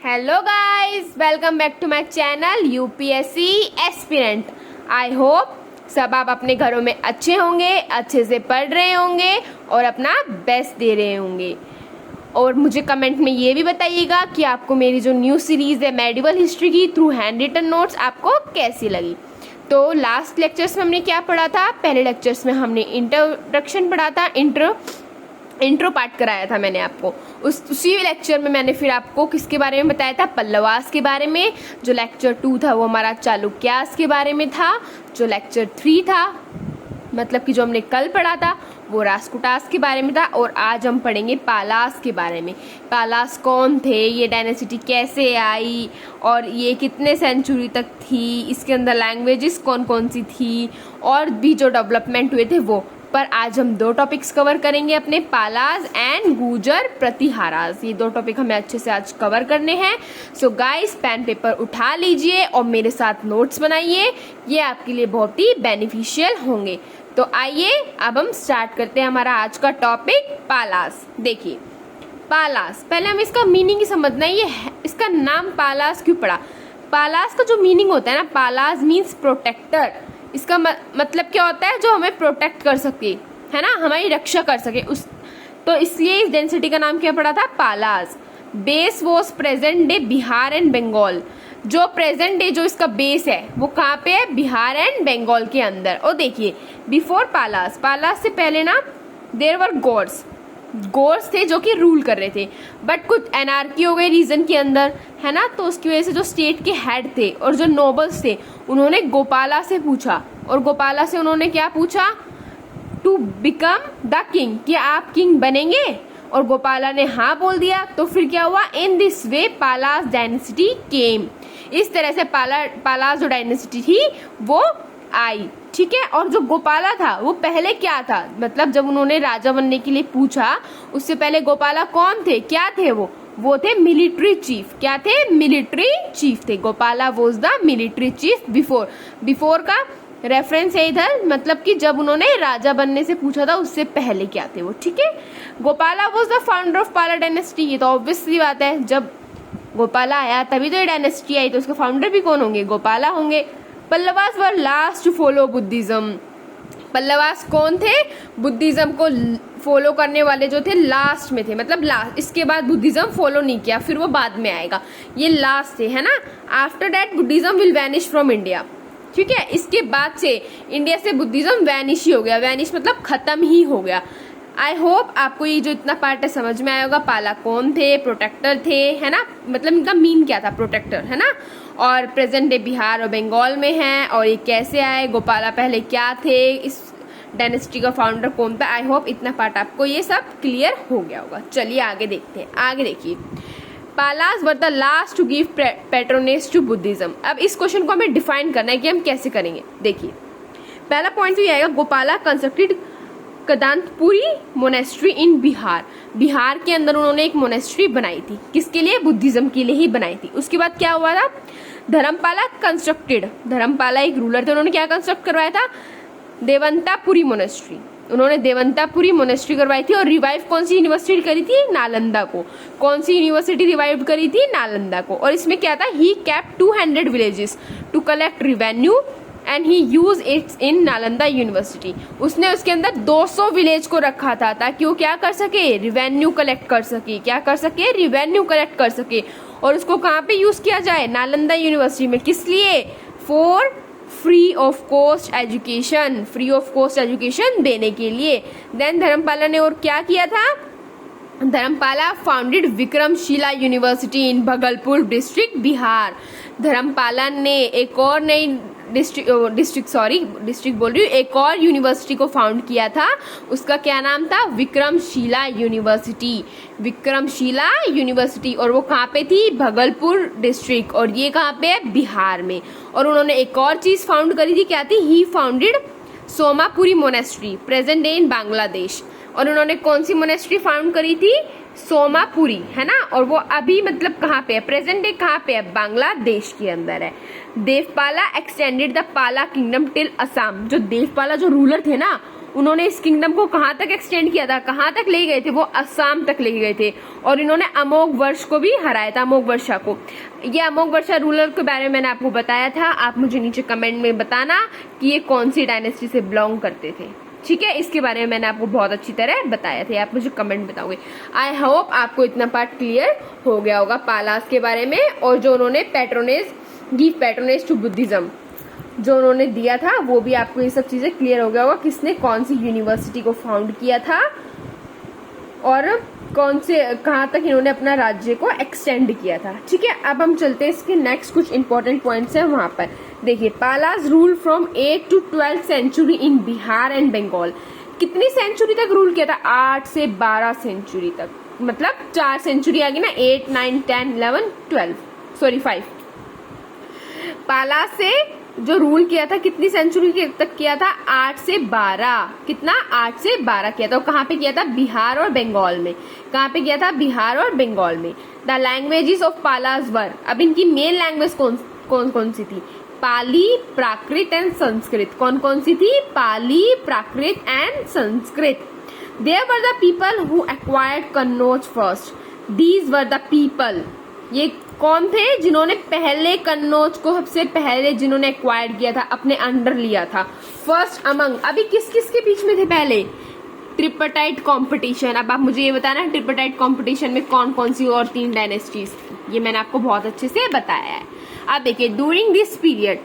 Hello guys, welcome back to my channel UPSC aspirant. I hope सब आप अपने घरों में अच्छे होंगे, अच्छे से पढ़ रहे होंगे और अपना बेस्ट दे रहे होंगे। और मुझे कमेंट में ये भी बताइएगा कि आपको मेरी जो न्यू सीरीज़ है मेडिवल हिस्ट्री की थ्रू हैंड रिटन नोट्स आपको कैसी लगी। तो लास्ट लेक्चर्स में हमने क्या पढ़ा था? पहले लेक्चर्स में हमने इंट्रोडक्शन पढ़ा था, इंट्रो पार्ट कराया था मैंने आपको। उसी लेक्चर में मैंने फिर आपको किसके बारे में बताया था? पल्लवास के बारे में। जो लेक्चर 2 था वो हमारा चालुक्यास के बारे में था। जो लेक्चर 3 था, मतलब कि जो हमने कल पढ़ा था, वो राष्ट्रकूटास के बारे में था। और आज हम पढ़ेंगे पालास के बारे में। पालास कौन थे, ये डायनेसिटी कैसे आई और ये कितने सेंचुरी तक थी, इसके अंदर लैंग्वेजेस कौन कौन सी थी और भी जो डेवलपमेंट हुए थे वो। पर आज हम 2 टॉपिक्स कवर करेंगे अपने, पालास एंड गुर्जर प्रतिहारास। ये 2 टॉपिक हमें अच्छे से आज कवर करने हैं। सो गाइस, पेन पेपर उठा लीजिए और मेरे साथ नोट्स बनाइए, ये आपके लिए बहुत ही बेनिफिशियल होंगे। तो आइए अब हम स्टार्ट करते हैं हमारा आज का टॉपिक पालास। देखिए, पालास, पहले हमें इसका मीनिंग ही समझना है। ये इसका नाम पालास क्यों पड़ा? पालास का जो मीनिंग होता है ना, पालास मीन्स प्रोटेक्टर। इसका मतलब क्या होता है? जो हमें प्रोटेक्ट कर सके, है ना, हमारी रक्षा कर सके उस। तो इसलिए इस डेंसिटी का नाम क्या पड़ा था? Palas. Base was present day Bihar and Bengal. जो प्रेजेंट डे जो इसका बेस है वो कहाँ पे है? बिहार एंड बंगाल के अंदर। और देखिए, बिफोर पालास, पालास से पहले ना देयर वर गोर्स थे जो कि रूल कर रहे थे। बट कुछ एनार्की हो गई रीजन के अंदर, है ना, तो उसकी वजह से जो स्टेट के हेड थे और जो नोबल्स थे उन्होंने गोपाला से पूछा। और गोपाला से उन्होंने क्या पूछा? टू बिकम द किंग, कि आप किंग बनेंगे? और गोपाला ने हाँ बोल दिया। तो फिर क्या हुआ? In this way Palas dynasty केम। इस तरह से पालास जो डायनेसिटी थी वो आई, ठीक है। और जो गोपाला था वो पहले क्या था? मतलब जब उन्होंने राजा बनने के लिए पूछा, उससे पहले गोपाला कौन थे, क्या थे? वो थे मिलिट्री चीफ। क्या थे? मिलिट्री चीफ थे। Gopala was the military chief before का रेफरेंस है इधर, मतलब कि जब उन्होंने राजा बनने से पूछा था उससे पहले क्या थे वो, ठीक है। Gopala was the founder of पाला डायनेस्टी। ये तो ऑब्वियसली बात है, जब गोपाला आया तभी तो ये डायनेस्टी आई, तो उसके फाउंडर भी कौन होंगे? गोपाला होंगे। Pallavas were last to follow Buddhism. Pallavas कौन थे? बुद्धिज्म को फॉलो करने वाले जो थे लास्ट में थे, मतलब लास्ट। इसके बाद बुद्धिज्म फॉलो नहीं किया, फिर वो बाद में आएगा। ये लास्ट थे, है ना। After that Buddhism will vanish from India, ठीक है। इसके बाद से इंडिया से बुद्धिज्म वैनिश ही हो गया। वैनिश मतलब खत्म ही हो गया। आई होप आपको ये जो इतना पार्ट है समझ में आया होगा। पाला कौन थे? प्रोटेक्टर थे, है ना, मतलब इनका मीन क्या था? प्रोटेक्टर, है ना। और प्रेजेंट डे बिहार और बंगाल में है। और ये कैसे आए? गोपाला पहले क्या थे? इस डायनेस्टी का फाउंडर कौन था? आई होप इतना पार्ट आपको ये सब क्लियर हो गया होगा। चलिए आगे देखते हैं। आगे देखिए, Palas were the last to give patronage to Buddhism. अब इस क्वेश्चन को हमें डिफाइन करना है कि हम कैसे करेंगे। देखिए, पहला पॉइंट ये आएगा, Gopala constructed Kadantapuri monastery in Bihar. Bihar के अंदर उन्होंने एक मोनेस्ट्री बनाई थी। किसके लिए? बुद्धिज्म के लिए ही बनाई थी। उसके बाद क्या हुआ था? धर्मपाला कंस्ट्रक्टेड, धर्मपाला एक रूलर थे, उन्होंने क्या कंस्ट्रक्ट करवाया था? देवंतापुरी मोनेस्ट्री। उन्होंने देवंतापुरी मोनेस्ट्री करवाई थी। और रिवाइव कौन सी यूनिवर्सिटी करी थी? नालंदा को। कौन सी यूनिवर्सिटी रिवाइव करी थी? नालंदा को। और इसमें क्या था? He kept 200 villages to collect revenue and he use its in Nalanda University. उसने उसके अंदर 200 विलेज को रखा था ताकि वो क्या कर सके? रिवेन्यू कलेक्ट कर सके। क्या कर सके? रिवेन्यू कलेक्ट कर सके। और उसको कहाँ पे यूज किया जाए? नालंदा यूनिवर्सिटी में। किस लिए? For free of cost education, free of cost education देने के लिए। देन धर्मपाला ने और क्या किया था? धर्मपाला फाउंडेड विक्रमशिला यूनिवर्सिटी इन भगलपुर डिस्ट्रिक्ट बिहार। धर्मपाला ने एक और नई डिस्ट्रिक्ट बोल रही हूँ, एक और यूनिवर्सिटी को फाउंड किया था। उसका क्या नाम था? विक्रमशिला यूनिवर्सिटी। विक्रमशिला यूनिवर्सिटी। और वो कहाँ पे थी? भगलपुर डिस्ट्रिक्ट। और ये कहाँ पे है? बिहार में। और उन्होंने एक और चीज फाउंड करी थी, क्या थी? He founded Somapuri monastery present day in Bangladesh. और उन्होंने कौन सी मोनेस्ट्री फाउंड करी थी? सोमापुरी, है ना। और वो अभी मतलब कहाँ पे है? प्रेजेंट डे कहाँ पे है? बांग्लादेश के अंदर है। देवपाला एक्सटेंडेड द पाला किंगडम टिल असम। जो देवपाला जो रूलर थे ना, उन्होंने इस किंगडम को कहाँ तक एक्सटेंड किया था, कहाँ तक ले गए थे, वो असम तक ले गए थे। और इन्होंने अमोघ वर्ष को भी हराया था, अमोघ वर्षा को। ये अमोघ वर्षा रूलर के बारे में मैंने आपको बताया था, आप मुझे नीचे कमेंट में बताना कि ये कौन सी डायनेस्टी से बिलोंग करते थे। ठीक है, इसके बारे में मैंने आपको बहुत अच्छी तरह बताया था, आप मुझे कमेंट बताओगे। आई होप आपको इतना पार्ट क्लियर हो गया होगा पालास के बारे में, और जो उन्होंने पैट्रोनेज टू बुद्धिज्म जो उन्होंने दिया था वो भी आपको ये सब चीजें क्लियर हो गया होगा। किसने कौन सी यूनिवर्सिटी को फाउंड किया था और कहाँ तक इन्होंने अपना राज्य को एक्सटेंड किया था। ठीक है, अब हम चलते हैं इसके नेक्स्ट कुछ इंपॉर्टेंट पॉइंट्स है वहां पर। देखिए, Palas rule from 8 to 12th century in Bihar and Bengal. कितनी सेंचुरी तक रूल किया था? 8 से 12 सेंचुरी तक, मतलब 4 सेंचुरी आ गई ना, 8, 9, 10, 11, 12, सॉरी 5। पालास से जो रूल किया था कितनी सेंचुरी तक किया था? 8 से 12। कितना? 8 से 12 किया था। और कहाँ पे किया था? बिहार और बंगाल में। कहाँ पे किया था? बिहार और बंगाल में। The languages of Palas were, अब इनकी मेन लैंग्वेज कौन सी थी? पाली, प्राकृत एंड संस्कृत। कौन सी थी? Pali, Prakrit and Sanskrit. There were the people who acquired Kannauj first. These were the people, ये कौन थे जिन्होंने पहले कन्नौज को सबसे पहले जिन्होंने एक्वायर किया था, अपने अंडर लिया था। फर्स्ट अमंग, अभी किस किस के बीच में थे पहले? ट्रिपटाइट कॉम्पिटिशन। अब आप मुझे ये बताना ट्रिपटाइट कॉम्पिटिशन में कौन सी और 3 डायनेस्टीज थी, ये मैंने आपको बहुत अच्छे से बताया है। अब देखिए, during this period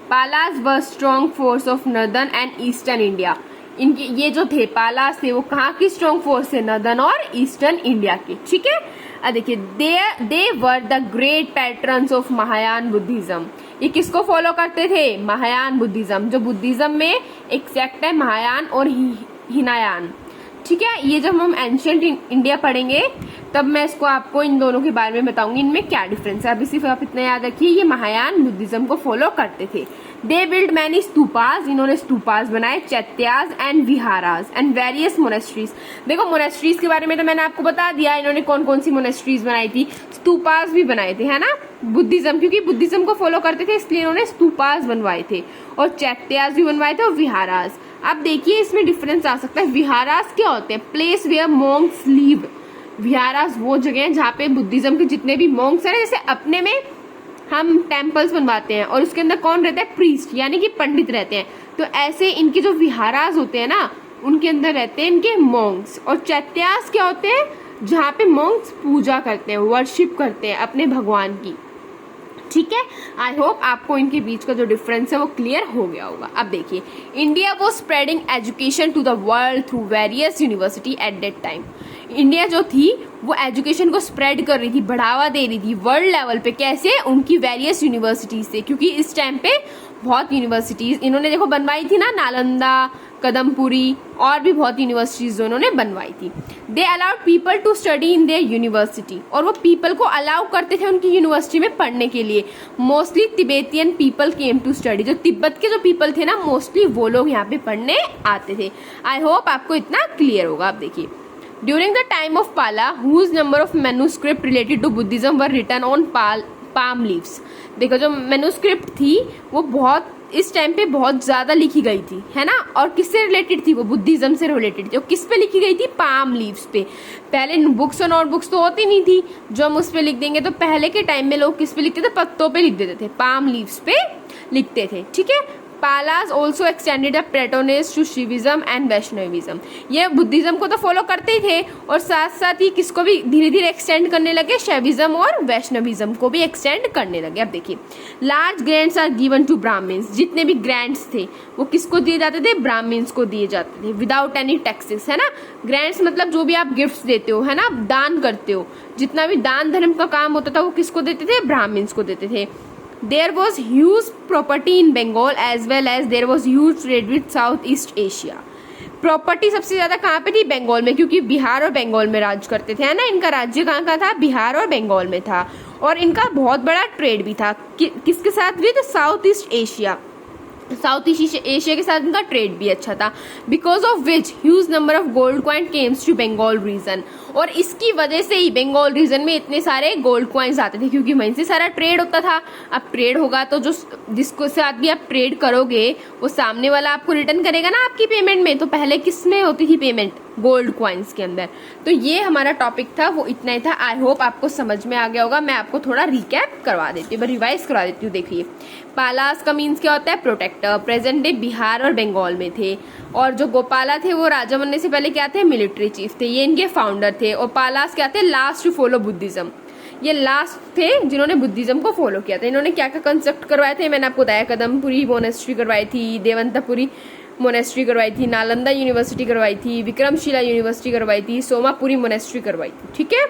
Palas were strong force of northern and eastern India. इनके ये जो थे पालास थे वो कहाँ की स्ट्रॉन्ग फोर्स है? नॉर्दर्न और ईस्टर्न इंडिया की। ठीक है, अब देखिए, they were the great patrons of Mahayana Buddhism. ये किसको फॉलो करते थे? महायान बुद्धिज्म। जो बुद्धिज्म में एक सेक्ट है महायान और हिनायान। ठीक है, ये जब हम एंशियंट इंडिया पढ़ेंगे तब मैं इसको आपको इन दोनों के बारे में बताऊंगी, इनमें क्या डिफरेंस है। अभी सिर्फ आप इतना याद रखिए, ये महायान बुद्धिज्म को फॉलो करते थे। दे बिल्ड मैनी स्तूपास, इन्होंने स्तूपास बनाए, chaityas and viharas and various monasteries. देखो, मोनेस्ट्रीज के बारे में तो मैंने आपको बता दिया, इन्होंने कौन सी मोनेस्ट्रीज बनाई थी। स्तूपास भी बनाए थे, है ना, बुद्धिज्म, क्योंकि बुद्धिज्म को फॉलो करते थे इसलिए इन्होंने स्तूपास बनवाए थे, और चैत्यास भी बनवाए थे, और विहारास। अब देखिए, इसमें डिफरेंस आ सकता है। विहारास क्या होते हैं? Place where monks live. Viharas वो जगह है जहाँ पे बुद्धिज्म के जितने भी मॉन्क्स हैं, जैसे अपने में हम टेम्पल्स बनवाते हैं और उसके अंदर कौन रहता है? प्रीस्ट, यानी कि पंडित रहते हैं। तो ऐसे इनके जो विहारास होते हैं ना, उनके अंदर रहते हैं इनके मॉन्क्स। और चैत्यास क्या होते हैं? जहाँ पे मॉन्क्स पूजा करते हैं, वर्शिप करते हैं अपने भगवान की। ठीक है, आई होप आपको इनके बीच का जो डिफरेंस है वो क्लियर हो गया होगा। अब देखिए, इंडिया वो spreading education to the world through various university at that time. India जो थी वो एजुकेशन को स्प्रेड कर रही थी, बढ़ावा दे रही थी वर्ल्ड लेवल पे। कैसे? उनकी वेरियस यूनिवर्सिटीज से, क्योंकि इस टाइम पे बहुत यूनिवर्सिटीज इन्होंने देखो बनवाई थी ना, नालंदा, कदमपुरी, और भी बहुत यूनिवर्सिटीज उन्होंने बनवाई थी। They allowed people to study in their university, और वो पीपल को अलाउ करते थे उनकी यूनिवर्सिटी में पढ़ने के लिए। Mostly Tibetan people came to study, जो तिब्बत के जो पीपल थे ना, मोस्टली वो लोग यहाँ पे पढ़ने आते थे। आई होप आपको इतना क्लियर होगा। आप देखिए, during the time of Pala huge number of manuscript related to Buddhism were written on palm leaves. देखो, जो मैन्युस्क्रिप्ट थी वो बहुत इस टाइम पे बहुत ज्यादा लिखी गई थी, है ना, और किससे रिलेटेड थी? वो बुद्धिज्म से रिलेटेड थी। और किस पे लिखी गई थी? पाम लीव्स पे। पहले बुक्स और नोटबुक्स तो होती नहीं थी जो हम उस पे लिख देंगे, तो पहले के टाइम में लोग किस पे लिखते थे? पत्तों पे लिख देते थे, पाम लीव्स पे लिखते थे। ठीक है, Palas also extended the patronage to Shaivism and Vaishnavism. ये बुद्धिज्म को तो फॉलो करते ही थे और साथ साथ ही किसको भी धीरे धीरे एक्सटेंड करने लगे? शैविज्म और वैष्णविज्म को भी एक्सटेंड करने लगे। अब देखिए, large grants are given to Brahmins. जितने भी ग्रांट्स थे वो किसको दिए जाते थे? ब्राह्मण्स को दिए जाते थे, विदाउट एनी टैक्सेस, है ना। ग्रांट्स मतलब जो भी आप गिफ्ट्स देते हो, है ना, दान करते हो, जितना भी दान धर्म का काम होता था वो किसको देते थे? ब्राह्मण्स को देते थे। There was huge property in Bengal as well as there was huge trade with South East Asia. Property सबसे ज्यादा कहाँ पे थी? बंगाल में, क्योंकि बिहार और बंगाल में राज करते थे, है ना। इनका राज्य कहाँ का था? बिहार और बंगाल में था। और इनका बहुत बड़ा ट्रेड भी था किसके साथ? With South East Asia, South East Asia के साथ इनका ट्रेड भी अच्छा था, because of which huge number of gold coin comes to Bengal region. और इसकी वजह से ही बंगाल रीजन में इतने सारे गोल्ड कॉइन्स आते थे, क्योंकि वहीं से सारा ट्रेड होता था। अब ट्रेड होगा तो जो जिसको साथ भी आप ट्रेड करोगे वो सामने वाला आपको रिटर्न करेगा ना आपकी पेमेंट में। तो पहले किस में होती थी पेमेंट? गोल्ड कॉइन्स के अंदर। तो ये हमारा टॉपिक था, वो इतना ही था। आई होप आपको समझ में आ गया होगा। मैं आपको थोड़ा रिकैप करवा देती हूँ, रिवाइज करवा देती हूँ। देखिए, पालास का मीन्स क्या होता है? प्रोटेक्टर। प्रेजेंट डे बिहार और बंगाल में थे। और जो गोपाला थे वो राजा बनने से पहले क्या थे? मिलिट्री चीफ थे। ये इनके फाउंडर थे। और पालास क्या थे? Last to follow Buddhism. ये लास्ट थे जिन्होंने बुद्धिज्म को फॉलो किया था। इन्होंने क्या क्या कंस्ट्रक्ट करवाए थे? मैंने आपको बताया, कदमपुरी मोनेस्ट्री करवाई थी, देवंतपुरी मोनेस्ट्री करवाई थी, नालंदा यूनिवर्सिटी करवाई थी, विक्रमशिला यूनिवर्सिटी करवाई थी, सोमापुरी मोनेस्ट्री करवाई थी। ठीक है।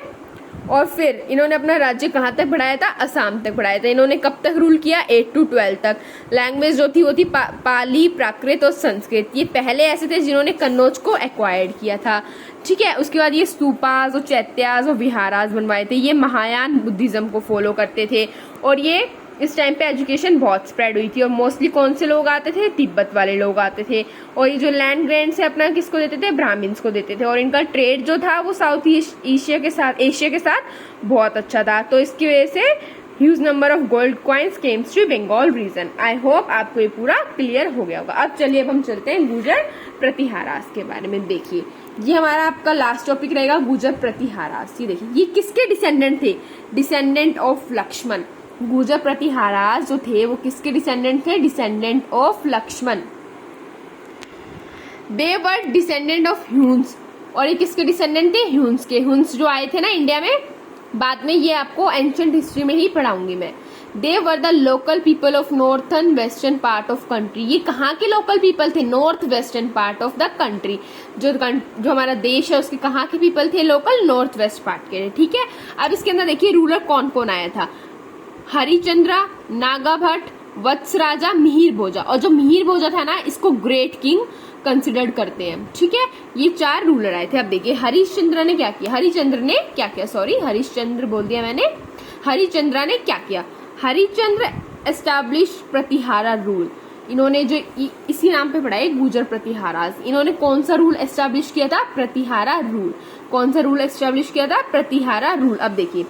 और फिर इन्होंने अपना राज्य कहाँ तक बढ़ाया था? असम तक बढ़ाया था। इन्होंने कब तक रूल किया? 8 to 12 तक। लैंग्वेज जो थी वो थी पाली, प्राकृत और संस्कृत। ये पहले ऐसे थे जिन्होंने कन्नौज को एक्वायर्ड किया था। ठीक है। उसके बाद ये स्तूपास और चैत्यास और विहारास बनवाए थे। ये महायान बुद्धिज्म को फॉलो करते थे। और ये इस टाइम पे एजुकेशन बहुत स्प्रेड हुई थी। और मोस्टली कौन से लोग आते थे? तिब्बत वाले लोग आते थे। और ये जो लैंड ग्रेंट्स है अपना किसको देते थे? ब्राह्मण्स को देते थे। और इनका ट्रेड जो था वो साउथ ईस्ट एशिया के साथ बहुत अच्छा था। तो इसकी वजह से huge number of gold coins comes to Bengal region. I hope आपको ये पूरा क्लियर हो गया होगा। अब चलिए, अब हम चलते हैं गुर्जर प्रतिहारास के बारे में। देखिए, ये हमारा आपका लास्ट टॉपिक रहेगा, गुर्जर प्रतिहारास। ये देखिए, ये किसके डिसेंडेंट थे? Descendant of Lakshman. गुर्जर प्रतिहारास जो थे वो किसके डिसेंडेंट थे? Descendant of Lakshman. They were descendant of Huns. और ये किसके डिसेंडेंट थे? ह्यून्स के। ह्यून्स जो आए थे ना इंडिया में, बाद में ये आपको एंशिएंट हिस्ट्री में ही पढ़ाऊंगी मैं। They were the local people of northern western part of country. ये कहाँ के लोकल पीपल थे? North western part of the country. जो हमारा देश है उसके कहाँ के पीपल थे? लोकल नॉर्थ वेस्ट पार्ट के। ठीक है। अब इसके अंदर देखिए रूलर कौन कौन आया था। हरिचंद्रा, नागाभट्ट, वत्सराजा, मिहिर भोजा। और जो मिहिर भोजा था ना, इसको ग्रेट किंग कंसिडर्ड करते हैं। ठीक है। ये 4 रूलर आए थे। अब देखिए, हरिश्चंद्र ने क्या किया? हरिचंद्र बोल दिया मैंने। हरिचंद्रा ने क्या किया? Harichandra establish Pratihara rule. इन्होंने जो इसी नाम पे पढ़ा है, गुर्जर प्रतिहारास। इन्होंने कौन सा रूल एस्टैब्लिश किया था? प्रतिहारा रूल। कौन सा रूल एस्टैब्लिश किया था? प्रतिहारा रूल। अब देखिए,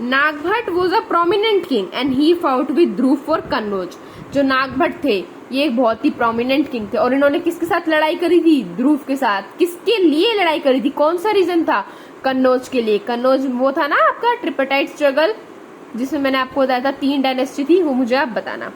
Nagabhata was a prominent king and he fought with Dhruv for Kannauj. जो नागभट्ट थे ये एक बहुत ही प्रोमिनेंट किंग थे। और इन्होंने किसके साथ लड़ाई करी थी? ध्रुव के साथ। किसके लिए लड़ाई करी थी? कौन सा रीजन था? कन्नौज के लिए। कन्नौज वो था ना आपका ट्रिपटाइट स्ट्रगल, जिसमें मैंने आपको बताया था 3 डायनेस्टी थी, वो मुझे आप बताना।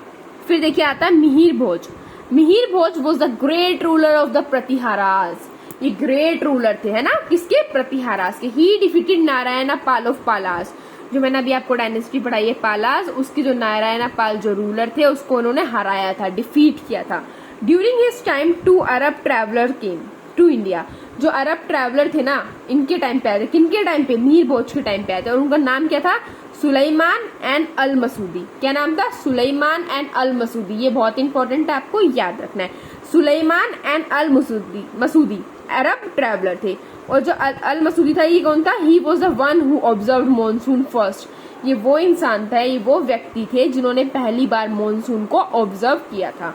फिर देखिए आता है Mihir Bhoj. Mihir Bhoj was the great ruler of the Pratiharas. ये ग्रेट रूलर थे, है ना, किसके? प्रतिहारास के। He defeated Narayan Pal of Palas. जो मैंने अभी आपको डायनेस्टी पढ़ाई है पालास, उसकी जो नारायण पाल जो रूलर थे उसको उन्होंने हराया था, डिफीट किया था। During his time 2 Arab traveller came to India. जो अरब ट्रैवलर थे ना, इनके टाइम पे आए थे। किनके टाइम पे? मिहिर भोज के टाइम पे आए थे। और उनका नाम क्या था? Suleman and Al Masudi. क्या नाम था? Suleman and Al Masudi. ये बहुत इंपॉर्टेंट है, आपको याद रखना है। Suleman and Al Masudi Arab traveller थे। और जो अल मसूदी था, ये कौन था? He was the one who observe monsoon first. ये वो इंसान था, ये वो व्यक्ति थे जिन्होंने पहली बार मॉनसून को ऑब्जर्व किया था।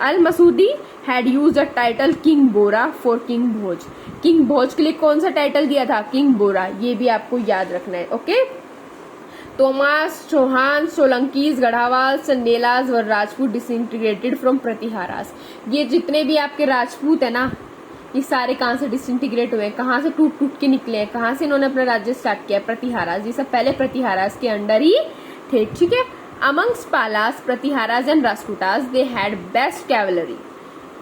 Al Masudi had used the title king Bora for king Bhoj. King Bhoj के लिए कौन सा टाइटल दिया था? King Bora. ये भी आपको याद रखना है। ओके। तोमास, चौहान, सोलंकीज, गढ़ावाल, संडेलास व राजपूत डिसइंटीग्रेटेड फ्रॉम प्रतिहारास। ये जितने भी आपके राजपूत है ना, ये सारे कहाँ से डिसइंटीग्रेट हुए? कहाँ से टूट टूट के निकले हैं? कहाँ से इन्होंने अपना राज्य स्टार्ट किया? प्रतिहारास। ये सब पहले प्रतिहारास के अंडर ही थे। ठीक है। Amongst Palas, Pratiharas and Rajputas they had best cavalry.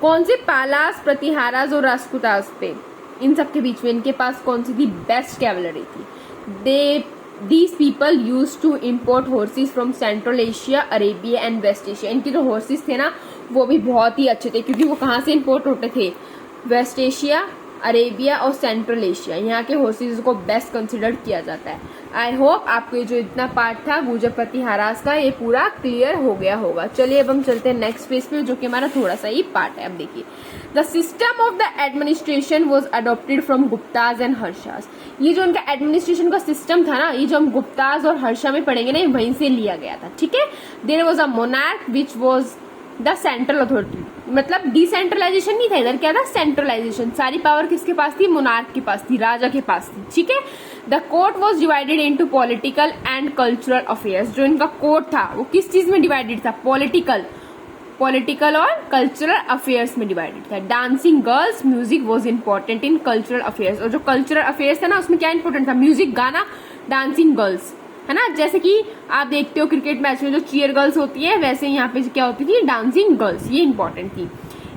कौन से? पालास, प्रतिहारास और राजपूतास थे। इन सब के बीच में इनके पास कौन सी थी? बेस्ट कैवलरी थी। These people used to import horses from Central Asia, Arabia and West Asia. इनके जो horses थे ना, वो भी बहुत ही अच्छे थे, क्योंकि वो कहाँ से इम्पोर्ट होते थे? वेस्ट एशिया, अरेबिया और सेंट्रल एशिया। यहाँ के हॉर्सेज को बेस्ट कंसिडर किया जाता है। आई होप आपको जो इतना पार्ट था गुर्जर प्रतिहारास का, ये पूरा क्लियर हो गया होगा। चलिए अब हम चलते हैं नेक्स्ट पेज पे, जो कि हमारा थोड़ा सा ही पार्ट है। अब देखिए, the system of the administration was adopted from Guptas and Harshas. ये जो उनका एडमिनिस्ट्रेशन का सिस्टम था ना, ये जो हम गुप्ताज और हर्षा में पढ़ेंगे ना, वहीं से लिया गया था। ठीक है। There was a monarch which was the central authority, मतलब डिसेंट्रलाइजेशन नहीं था इधर, क्या था, सेंट्रलाइजेशन। सारी पावर किसके पास थी, मोनार्क के पास थी, राजा के पास थी, ठीक है। The court was divided into political and cultural affairs. जो इनका कोर्ट था वो किस चीज में डिवाइडेड था, पॉलिटिकल और कल्चरल अफेयर्स में डिवाइडेड था। Dancing girls, music was important in cultural affairs. और जो कल्चरल अफेयर्स था ना उसमें क्या इंपॉर्टेंट था, म्यूजिक, गाना, डांसिंग गर्ल्स, है ना। जैसे कि आप देखते हो क्रिकेट मैच में जो चीयर गर्ल्स होती है, वैसे यहाँ पे क्या होती थी, डांसिंग गर्ल्स, ये इंपॉर्टेंट थी।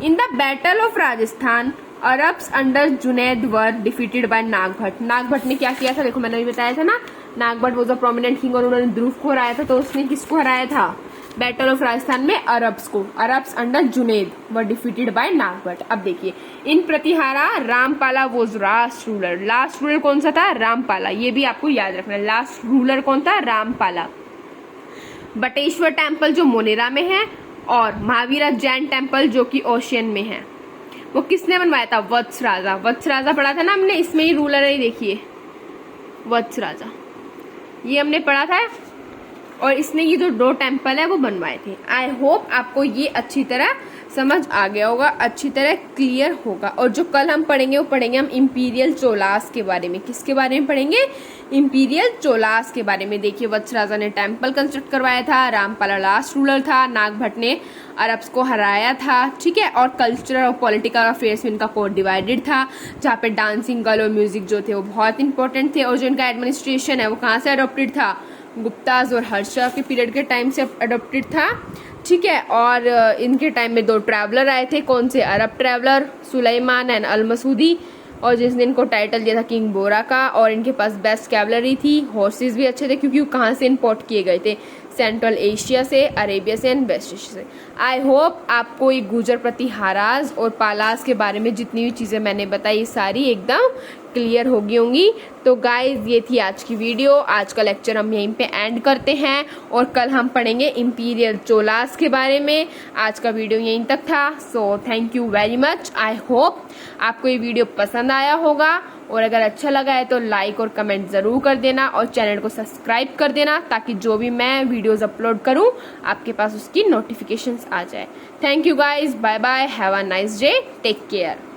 In the battle of Rajasthan Arabs under Junaid were defeated by Nagabhata. Nagabhata ने क्या किया था, देखो मैंने भी बताया था ना, नागभट्ट वो जो प्रोमिनेंट किंग और उन्होंने ध्रुव को हराया था, तो उसने किसको हराया था, बैटल ऑफ राजस्थान में अरब्स को। Arabs under Junaid were defeated by Nagabhatta. अब देखिए, in Pratihara Rampala was last ruler. Last ruler कौन सा था, रामपाला, ये भी आपको याद रखना। लास्ट रूलर कौन था, रामपाला। बटेश्वर टेम्पल जो मोनेरा में है, और महावीरा जैन टेम्पल जो कि ओशियन में है, वो किसने बनवाया था, वत्स राजा। वत्स राजा पढ़ा था ना हमने, इसमें ही रूलर है, देखिए वत्स राजा, ये हमने पढ़ा था, और इसने ये जो 2 टेम्पल है वो बनवाए थे। आई होप आपको ये अच्छी तरह समझ आ गया होगा, अच्छी तरह क्लियर होगा। और जो कल हम पढ़ेंगे वो पढ़ेंगे हम इंपीरियल चोलास के बारे में। किसके बारे में पढ़ेंगे, इंपीरियल चोलास के बारे में। देखिए, वत्स राजा ने टेम्पल कंस्ट्रक्ट करवाया था, रामपाला लास्ट रूलर था, नागभट्ट ने अरब्स को हराया था, ठीक है। और कल्चरल और पॉलिटिकल अफेयर्स में इनका कोर्ट डिवाइडेड था, जहाँ पे डांसिंग गर्ल और म्यूजिक जो थे वो बहुत इंपॉर्टेंट थे। और जो इनका एडमिनिस्ट्रेशन है वो कहाँ से अडोप्टेड था, गुप्ताज और हर्षा के पीरियड के टाइम से अडोप्टेड था, ठीक है। और इनके टाइम में 2 ट्रैवलर आए थे, कौन से, अरब traveller Suleman and Al Masoodi, और जिसने इनको टाइटल दिया था किंग बोरा का। और इनके पास बेस्ट कैवलरी थी, हॉर्सेस भी अच्छे थे, क्योंकि वो कहाँ से इंपोर्ट किए गए थे, सेंट्रल एशिया से, अरेबिया से एंड वेस्ट एशिया से। आई होप आपको ये गुजर प्रतिहाराज और पालास के बारे में जितनी भी चीज़ें मैंने बताई सारी एकदम क्लियर होगी होंगी। तो गाइज ये थी आज की वीडियो, आज का लेक्चर हम यहीं पे एंड करते हैं, और कल हम पढ़ेंगे इंपीरियल चोलास के बारे में। आज का वीडियो यहीं तक था, so thank you very much. I hope आपको ये वीडियो पसंद आया होगा, और अगर अच्छा लगा है तो लाइक और कमेंट जरूर कर देना, और चैनल को सब्सक्राइब कर देना, ताकि जो भी मैं वीडियोस अपलोड करूं आपके पास उसकी नोटिफिकेशंस आ जाए। Thank you guys, bye bye, have a nice day, take care.